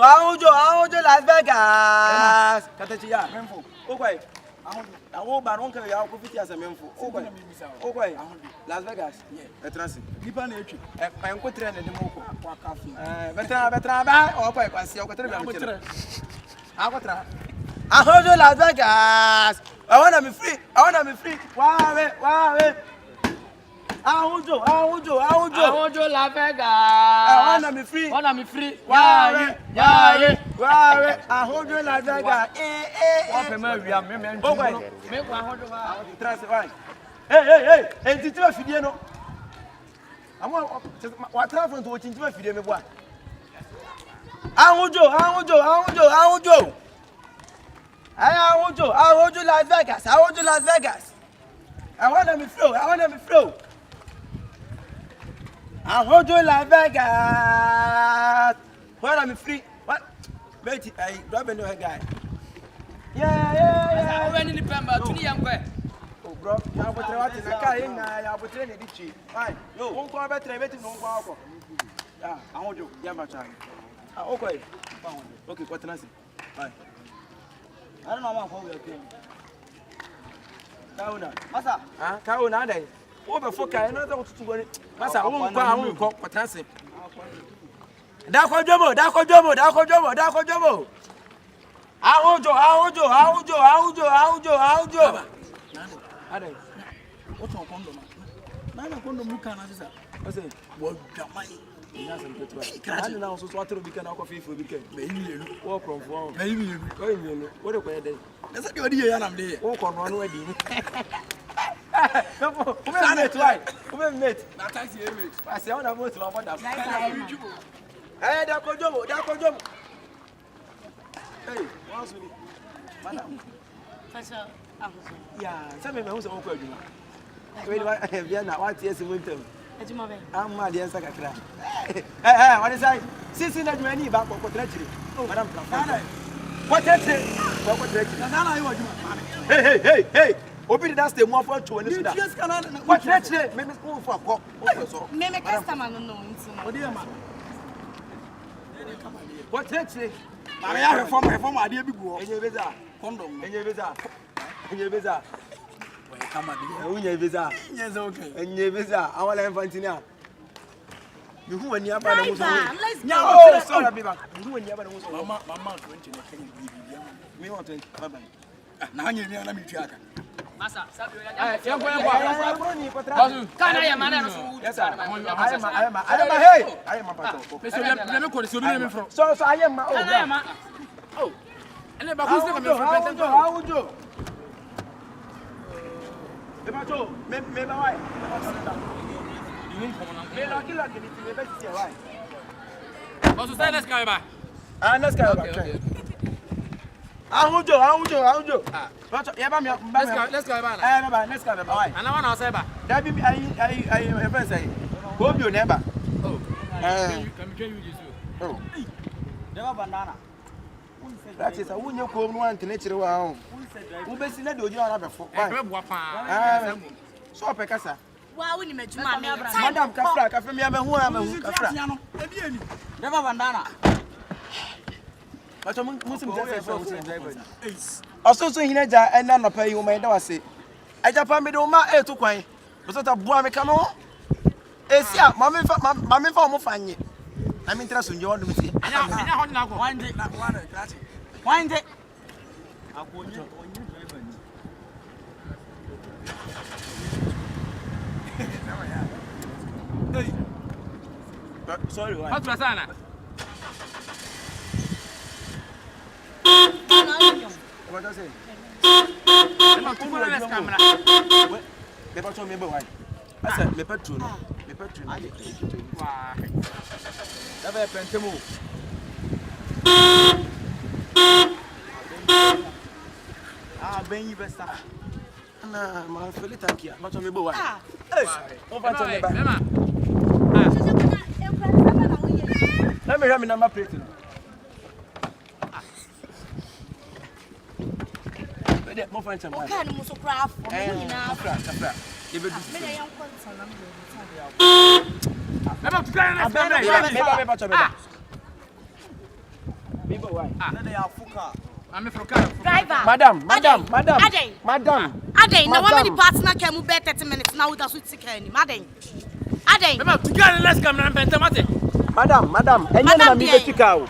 Las Vegas. Katachiya, memfo. Okay. I won't ban uncle ya ko fiti asa memfo. Okay. Las Vegas. Yeah. Etrasi. Nipa na etwi. En ko tre na de moko. Kwa cafe. Betra ba o kwa kwasi o ko tre ba metre. Akotra. Ahojo Las Vegas. I wanna be free. Wow. Ahojo Las Vegas. I wanna be free. Wow. Ahojo Las Vegas. Hey. Entitima fidie no. Amo wa transfer to entitima fidie me boa. Ahojo. Ahojo Las Vegas. I wanna be flow. Ahojo Las Vegas. Wanna be free. What? Wait, I don't know a guy. Yeah. Already in November, 2 young boy. Oh, bro, I will try to carry I will train it. Fine. Yo, won't go better. Yeah, Ahojo. Okay. Okay, what can I say? Bye. I don't know how we are going. Kauna. Masa. Kauna dai. Wo be foka ina za tutu gori. Masa wo ko kwatanse. Da ko jomo. Ahojo. Adai. Wo to kondo ma. Na kondo muka na sisa. Ose wo dwamai. Ina san petrol. Ani na so atoro bi kana ko fifo bi kan. Me yilelu. Wo kronfo. Me yilelu. Ko yilelu. Wo de ko yede. Na se de odi ye ya nam de. Wo ko no no adi ni. No, who mate? Na taxi Emirates. I say on about to about that. Hey, da ko jomo. Hey, what's with it? Madam. Pastor, yeah, tell me who's on ko aduma. Wait, what have you na what years winter? Aduma be. Am ma dey saka kra. Hey, what is that? Sisi na aduma ni ba ko trachiri. Madam, what trachiri? Na na you aduma. Hey. Obi that stay more for 20 suda. What trachiri? Me go for akọ. Me customer no nti. Odi ma. What trachiri? Mama ya reform ade bi go. Enye beza. Condom. Enye beza. Come on, unye visa. Yes, okay. Enye visa. Awala infantinia. You who when you aba na muso. Oh, sorry be back. You who when you aba na muso. Mama 20 na can you me want 20. Bye bye. Na anye mi na mi tuaka. Masa, sabi we ya. Eh, kana ya mana no. Yes sir. I am pato. Me ko so bi me fro. So I am ma. Oh. Ele ba ko se ka me fro. How would you? Ebacho, me ba why? Me la kila ke ni me be ti why? Oso say let's go ba. Let's go back. Ahujo. Bacho, ya ba me. Let's go ba. Let's go ba why? Ana wana say ba. Da bi I friend say. Go bi o neighbor. Oh. Can you use this? Oh. Never banana. That is a wunye ko no antene kire wa ho. Wo besi na de oji na befo. Why? So opekasa. Wa woni madwuma me. Madam kafra me amehu kafra. Never banana. Bacho musim driver. Oso hina ja ena no pa yi wo da wase. Aja pa me de wo ma etu kwan. Bo ta bua me ka no. Esia ma me fa mo fanye. Na me interest nje wo do me si. Anya ho na ko. One day. Hey. Sorry, why? Hot sana. What does it? Ma ko na les camera. Me pa cho me be why? I said me petrol. Wa. Da be pentemo. Ben yi besta. Na ma feli tankia. Ma cho me be why? Hey. On va cho me ba. Let me have my number plate. Mo fan chama. O ka no muso kra afo me nyina. Kafra. Ye be du. Me na yan kwanta na me do. Me ba tu kana na camera. Me ba cho me ba. Bibo why? Na dey afuka. I'm for car. Driver. Madam. Adey. Adey, now Madam. how many partner can move 30 minutes now with us with ticket any? Adey. Adey. Mama, to get let's come and penta mate. Madam. Enye Madam na mi Bien. be chika o.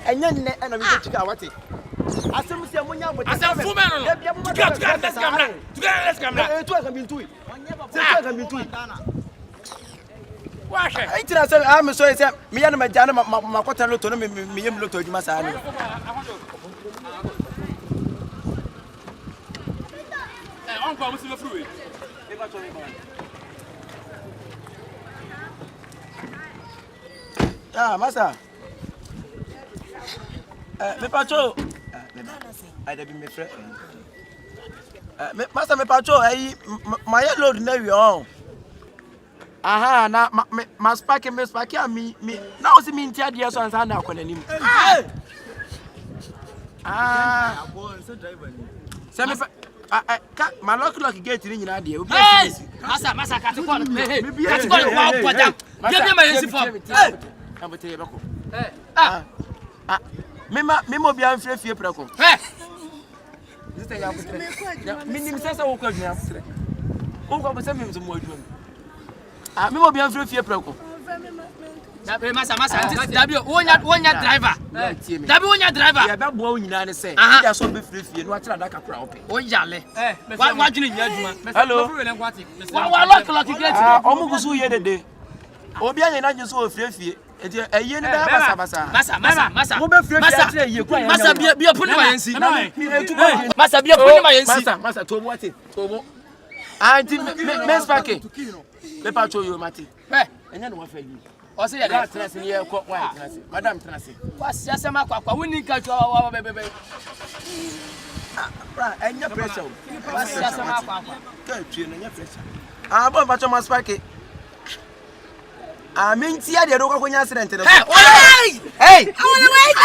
Enye nne na mi be chika wate. Asem se munya mo. Asem fu me no. To get let's come now. To get let's come now. Tu aka bintu. Se tu aka bintu. Wash. Ai tira se am so se me ya na ma jana ma kwata loto no me yem loto adwuma sa no. On va me fruit. Masa. Me pacho. I dey be me friend. Masa me pacho ai my load na wi on. Aha na ma spark me me na o si me ntia de so ansa na akonanim. Se me my lock gate ni nyina de. Masa ka te call. Hey. Ka te call wa podam. Give me my yensi form. Ambote bako. Me mo bia mfre fie preko. Sister ya butre. Minim sesa wo kwa dwuma butre. Wo kwa bose mim so mo adwuma. Me mo bia mfre fie preko. Masa. Dabi wonya driver. Dabi wonya driver. Ya be bo wo nyina ne se. Ya so be fre fie no a kira da kakra ope. O yale. Wa dwene nya adwuma. Hello. Wa lock gate. Omu gusu ye dede. Obi anya na nyi so o fre fie. Eti eye ni ba basa. Masa. Mo be fre fie atre ye kwa. Masa bia puni ma yensi. Masa bia puni ma yensi. Masa to mo ate. To mo. Anti me spake. Me pa cho yo mate. Enya no wa fa yi. O se ya da Trans ni ye ko wa trans. Madam trans. wa siasa makwa woni ka twa wa bebe. Bra enya pressure. Wa siasa makwa. Ka tue no enya pressure. Bon pa cho ma spake. Minti ya de ro kwa nya accident no. Hey! I want to wait.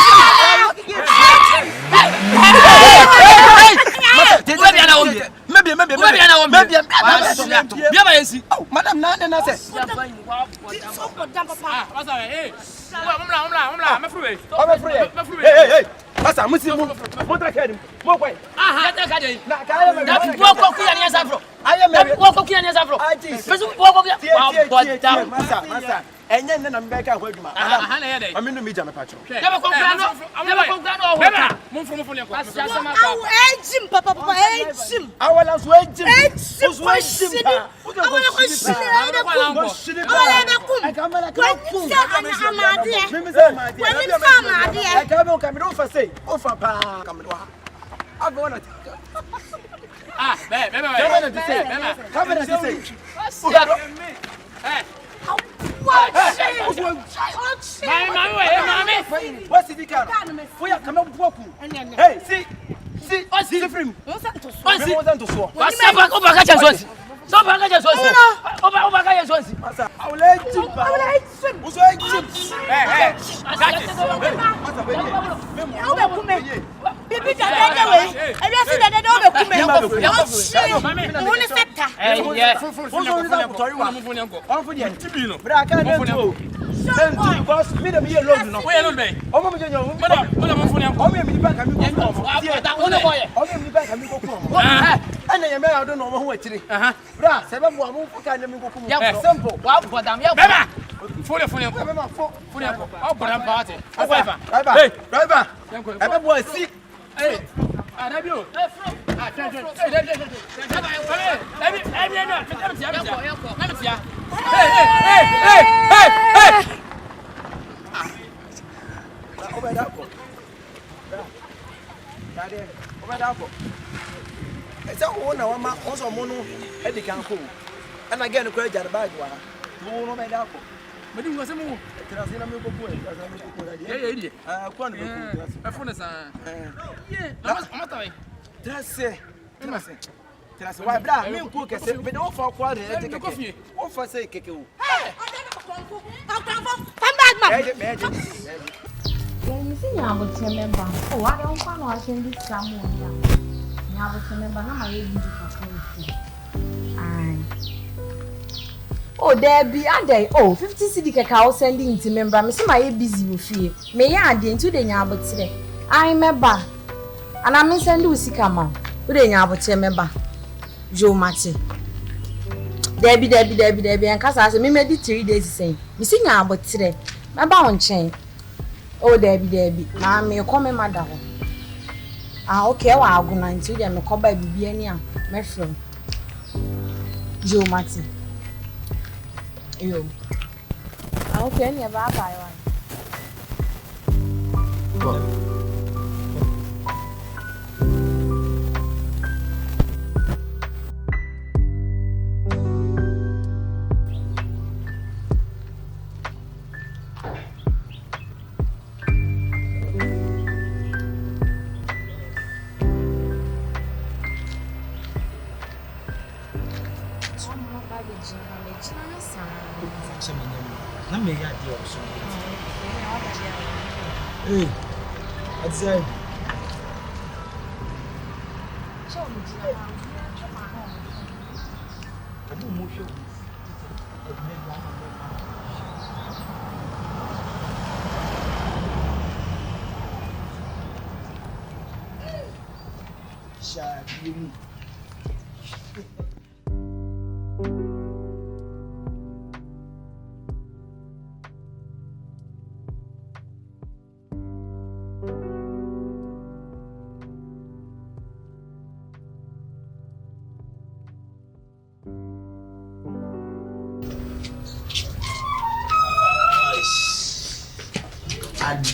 Madam na say. Hey. Masa musi mu. Motra kadi. Mo kwai. Kata kadi. Na kaya me. Da wo ko ku ya ni asafro. Aye me. Wo ko ku ya ni asafro. Pesu wo ko ku ya. Masa. Enye nne na mbeka ho adwuma. Aha na ye dey. Aminu mi jame pacho. Deba ko grano ho. Mo mfo ne ko. Siasa makwa. Ejim papa ejim. Awala so ejim. What's the car? We are coming to Hey, see, frame. What's that to and again, the credit at bag. No, my dad. But you was a move. Why, bra, me cook a set, but don't for quality. What for say, Kyekyeku? Come back, man. You see, I would remember. Oh, I don't want to watch this someone. I would remember how I used to. Oh, there be a day. Oh, 50 cedi cacao sending to member. Miss my busy with you. May I add into the yard today? I remember. And I mean send you sikama. We dey nya abote member. Jo mate. Debbie and kasa say me made 3 days saying. Me see nya abote. Member on chain. Oh Debbie. Na me come me mother. Ah okay wa aguna nti dey me koba bibi ani a me from. Jo mate. Yo. Ah okay any bye one. Hey, what's that?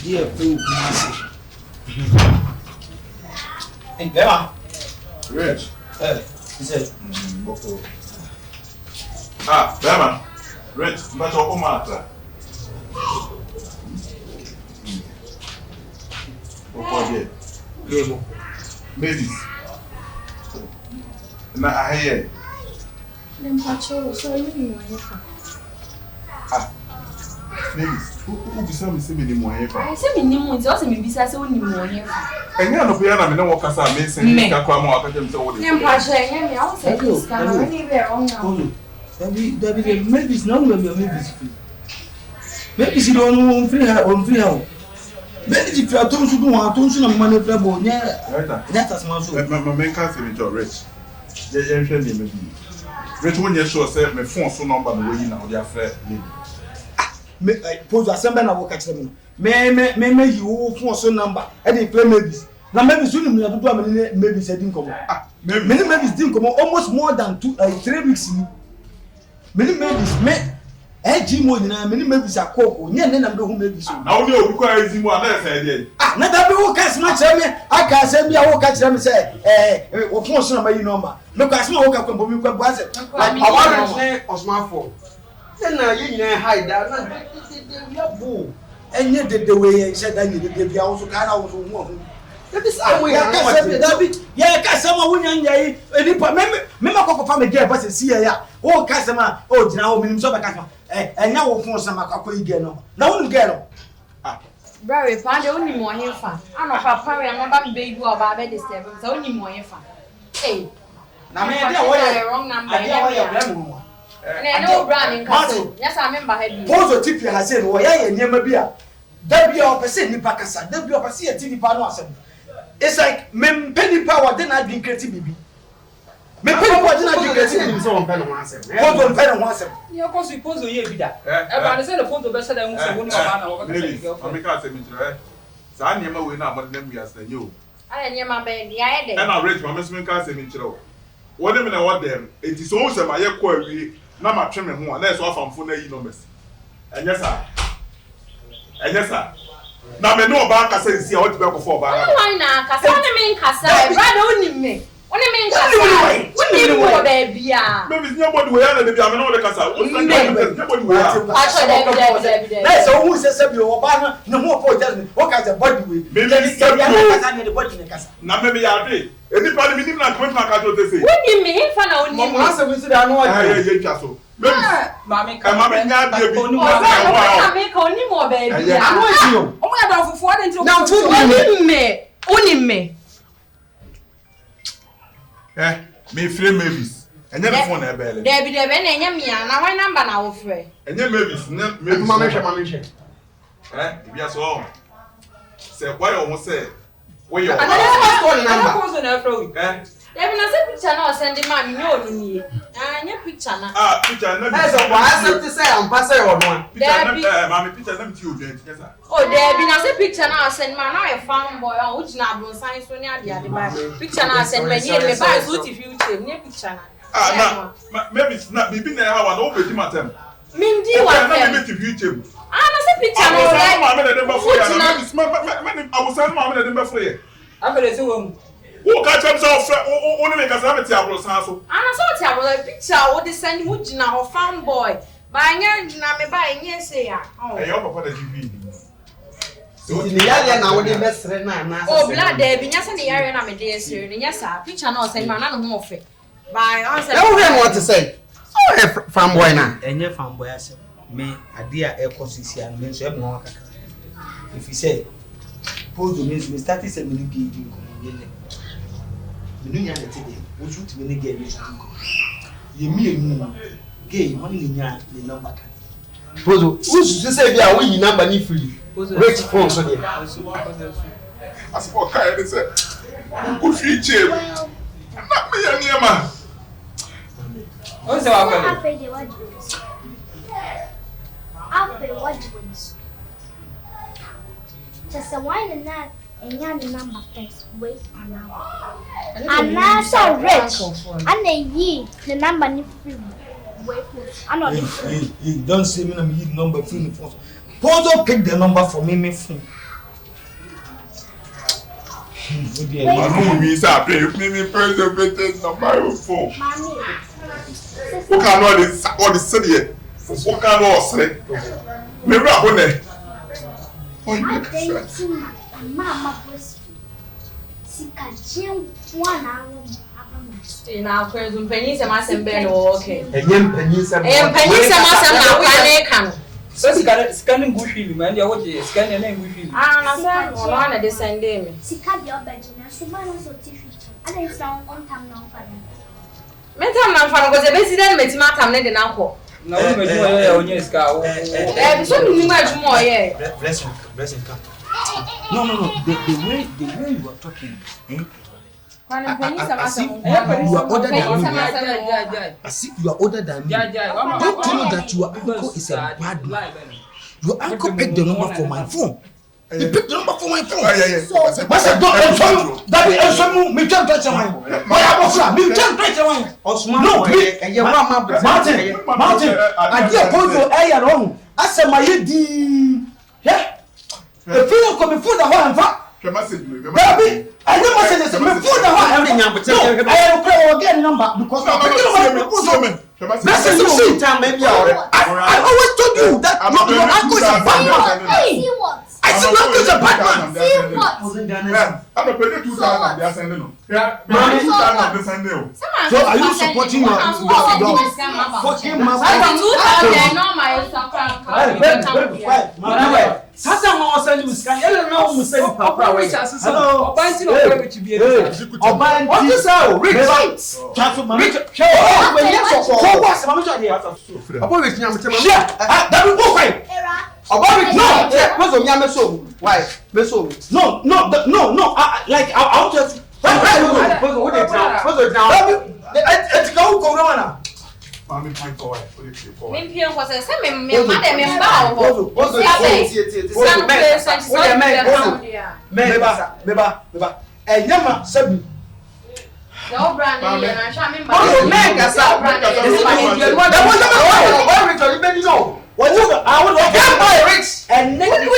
Dear food, hey, Bella. Rich. He said, Ah, Bella. Rich, but your matter. Okay, Lemo. Ladies. Na aye. Dem pacho so you know Ah. Ladies, who be some say me ni mo here fa? I say me ni mo nti o se me bisa se woni mo here fa. Enya no pe na me na wo kasa me sen ka kwa mo akata me se wo de. Dem pacho enya me I say this can only be on now. David, maybe it's not maybe it's free. Maybe she don't free her on free her. Maybe if you are told to do one, don't you know money trouble? Yeah, that's my so. My man can't say me to Rich. Yeah, maybe. Rich when you show say me phone so number the way you now they are friend lady. Me pozo assemble na work catch them. Me you phone so number. E dey play maybe. Na maybe soon me do am maybe say din komo. Ah, maybe din komo almost more than 3 weeks ni. Maybe me Jimo ni na maybe say akoko. Nye na me hu maybe so. Na only obi kwa Jimo na say dey. Ah, na da be wo catch na chere me. Aka say bia wo catch me say wo phone so number you number. Me kwa say wo ka kwambo mi kwa bo say. I want to say Osman for. Then you hide that. We are boo. And yet the way I said that you did the also kind of one. That is how we are. Yeah, Cassama Winyan, Member of family gave us a seer. Oh, Cassama, oh, now, minimum of a customer. And now we'll force some again. No, girl. Very fine, only more here fan. I'm not papa, I'm not baby or baby disturbance, only more here fan. Hey, now, I wrong number. And no brand in Castle. Yes, I remember heading. Pozo Tipi has said, oh, yeah, near Mabia. There be a percent in Pakasa, there be a percent in Panoas. It's like penny power, then I'd be creative, baby. Penny power, then I'd be creative. So on pen once. Pozo and pen once. Yeah, of course, we pose you be that. I said the photo better than one of the San Yama will not want them as they knew. I didn't my baby. I had it. And I read my Miss Minka in Chiro. What them in a what them? It is also my query. Na ma tweme ho na eso afamfo na yi no mes enyesa na me no ba kasa nsi a wo tibe kofo ba na why na kasa na me nkasa brother oni me nkasa oni mo da bia me bi nyabodi we ya na bia me no de kasa wo san nyabodi we ya acho da na so hu se bi wo ba na ne ho po just wo ka se body we me bi se kasa ne de body ne kasa na me ya de enipa ni minim na comment na ka to te say woni me fa na oni mo ase we se da no ye twa so Mami nya bia bi mami ka oni mo ba bia anu esi o omo ya da fufu ade nti na fu oni me me free mavis enye the phone na ebele Debbie na enye mia na why number na wo frɛ enye mavis Mama hwe bia so say why o mo say Where you? I never call number. Pozo na afro. There be na say picture na send the man no ni. Anya picture na. Ah, picture na. Hey, so why I to say I'm passing on one? Picture, mommy, picture na me tiu bien, yes sir. Oh, there be na say picture na send man na a fan boy on which na bron science so ni ade ba. Picture na send me me buy so ti future, me picture na. Ah, na maybe na bibi na how no be matem. Mindi wa na dem. me ti future. Ah, na say picture na I like. was saying, I was saying, I was saying, I feel say wo. who catch himself? Only make us have it. I was saying, Ana so ti abolo picture wo dey send wo gina ho fan boy. Ba nya na me ba nya say ya. hey, your papa the TV. So the yale na we dey best friend na. Oh, blood there be nya say the yare na me dey sere. Nya sa picture na o send man na no ho ofe. Ba answer. Now hear what to say. So fanboy na. Enye fanboy ase. Me ade a ekosisi an me so e mo kaka. If you say pozo means me started say me be di ko yele. Me no nya na tede. Wo shoot me ne get me shoot ko. Ye mi enu gay won ni nya the number kan. Pozo, who should say be a we number ni free. Rich phone so there. As for Kai, they say, good future. Not me and you, man. O se wa fele. After what you just a wine and that and the number first. Wait an hour. And now so rich. And then ye the number ni free. Wait, I know. Hey, don't say me na me need number free phone. Pozo pick the number for me phone. Who me say play me first the number phone. Mommy. Who can all the city? Who can all say? Me rap on there. I think Mama was sick. One hour. Na kwezu mpenyi se masembe no okay. Enye mpenyi se na kwa ne kan. So scanning gushili man dia woje scanning na gushili. Ah na say ono na de send me. Sika di obejina suba no so tifichi. Ada is on time now for them. Mentam na mfa no go ze president metima tam ne de na ko. Na wo mejumo ya onye ska wo. So ni ma jumo ye. Blessing come. No. The way you are talking, eh? You are older than me. I see you are older than me. Don't you know that your uncle is a bad man? Your uncle picked the number for my phone. He picked the number for my phone. What's that? Don't that be me can't touch mine. Me can't touch mine. No, Martin. I did pozo air wrong. I said my di. Yeah. The film come before the one fa. Baby, I never said this before the one. No, I am clear again number because listen, you see, I always told you that your uncle is a bad man. See what? I said your uncle is a bad man. See what? I'm not paying 2,000. They are sending them. Mommy, 2,000 they send them. so are you supporting your fucking mother? Sasa mo send you scan. Ele na mo send papa we. Hello. Obanti no kwa bichi bi e. Obanti. What you say? Rich. Chafu mama. Show. We need so. So what's mama show here? Obo we tinya mtema. That we go fight. Era. Obo we no. Pozo nya me so. Why? Me so. No. Like I want to. Pozo wo dey try. Pozo try. It go na. Mommy, my boy. What do you say, boy? Me pia kwa se me ma de me mba o. Pozo Meba. Enyama sabi. No brand ni na sha me mba. Pozo mega sa. I would Boy Rich. and then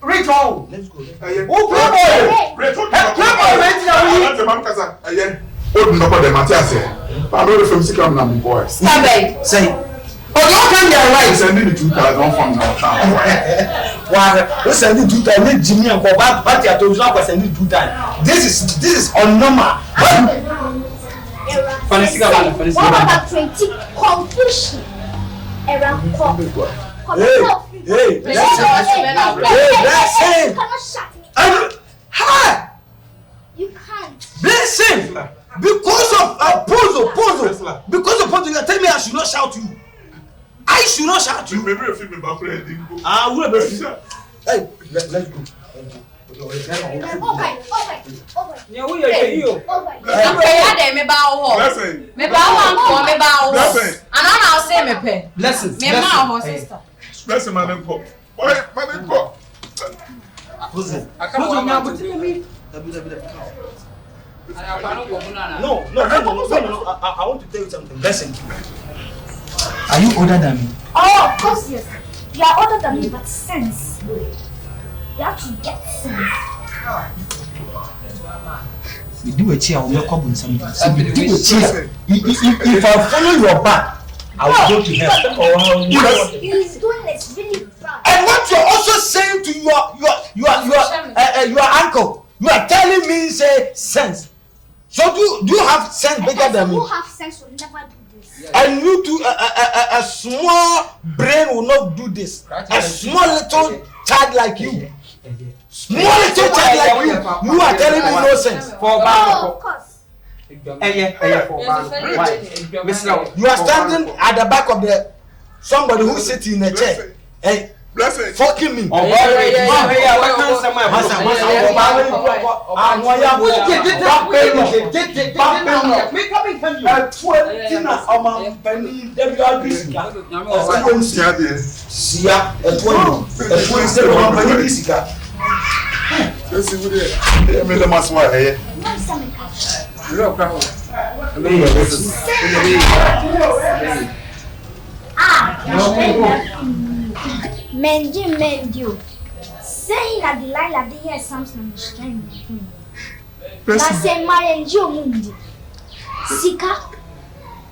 Rich on. let's go. Who play boy? Play Rich now. That's the man kasa. Aye. Old number the Matthias. I know from Sikram na me boy. Stop it. Say. Oh, you can get right. Sending the 2,000 from now. Why? We send it 2 times. Jimmy and Koba party at Ozuna was sending 2 times. This is unnormal. Era. Funny What about creating confusion? Era. Hey, hi. You can't. Listen. Because of pozo. Because of pozo, you tell me I should not shout to you. I should not shout to you. Maybe if you back there, didn't go. We'll be. Hey, let's go. Okay. Yeah, we are you. Okay, me bow. Blessing. Me bow, me bow. Blessing. And I'll say me pay. Blessings. Me ma, sister. Blessing, man. Why, man? Pozo. I come on now, but No, I want to tell you something. Listen. Are you older than me? Oh, of course, yes. You are older than me, but sense. You have to get sense. We do a chair, we'll come with something. If I follow your back, I will go to hell. He's doing this really bad. And what you're also saying to your uncle, you are telling me say sense. So do you have sense bigger than me? Who have sense will never do this. And you do a small brain will not do this. A small little child like you. Small little child like you are telling me no sense. Oh, of course. You are standing at the back of the somebody who sits in a chair. Hey, Blessing. fucking me. Mendio. Saying that Delilah did hear something on the string. That's a my angel mundi. Sika.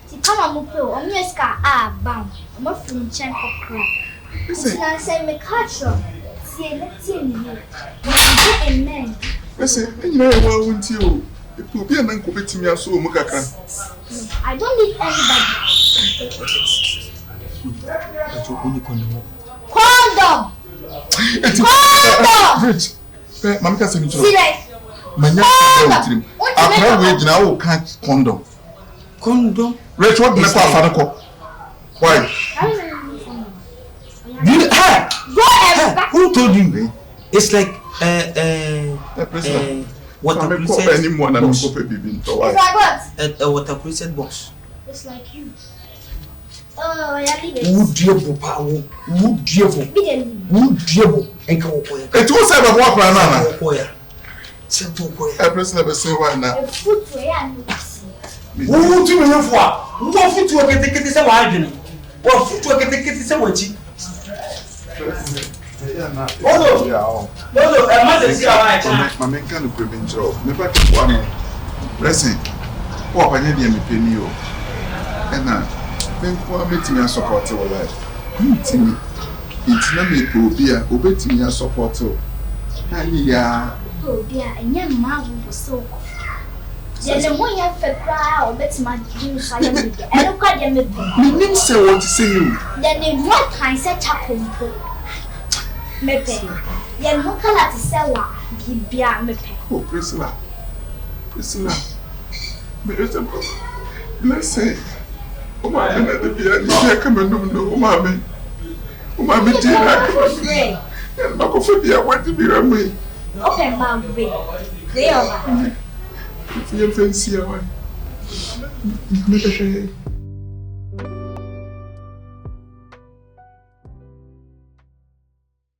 Sika Mupo, or Muska, bound. I'm not from Chanko. Listen, I say, me catch you. See, let's see me. Amen. Listen, you know what I want you. It will be an uncle to me so much. I don't need anybody. Condom! Condom! Rich, Mamma can send you. See that? I can't now catch condom. Condom? Rich, what the fuck? Why? Who told you? It's like water-cruited box. It's like what? A water-cruited box. It's like you. Oh, yeah, leave it. Would you It was ever walk around. I press never say why now. A foot way and who do you for? What foot to get the kids away? What foot to get the kids away? No, a mother is my man can't prevent job. Never one blessing. What I need to pay you. And now. Then for meeting and support your life. Meeting it's not me to be a obeying and support. Yeah, oh, dear, and young man was so. There's a one young febrile or bet my dreams. I don't quite get me. You didn't say what to say you. Then they want kind set chapel. Maybe. Then who can I sell what? Be a me. Oh, Priscilla. Let's say. Oh my God, I come and no, mammy. Oh, mammy, dear, and my coffee, I want to be around me. Okay, Mammy. They are. If you fancy, I want.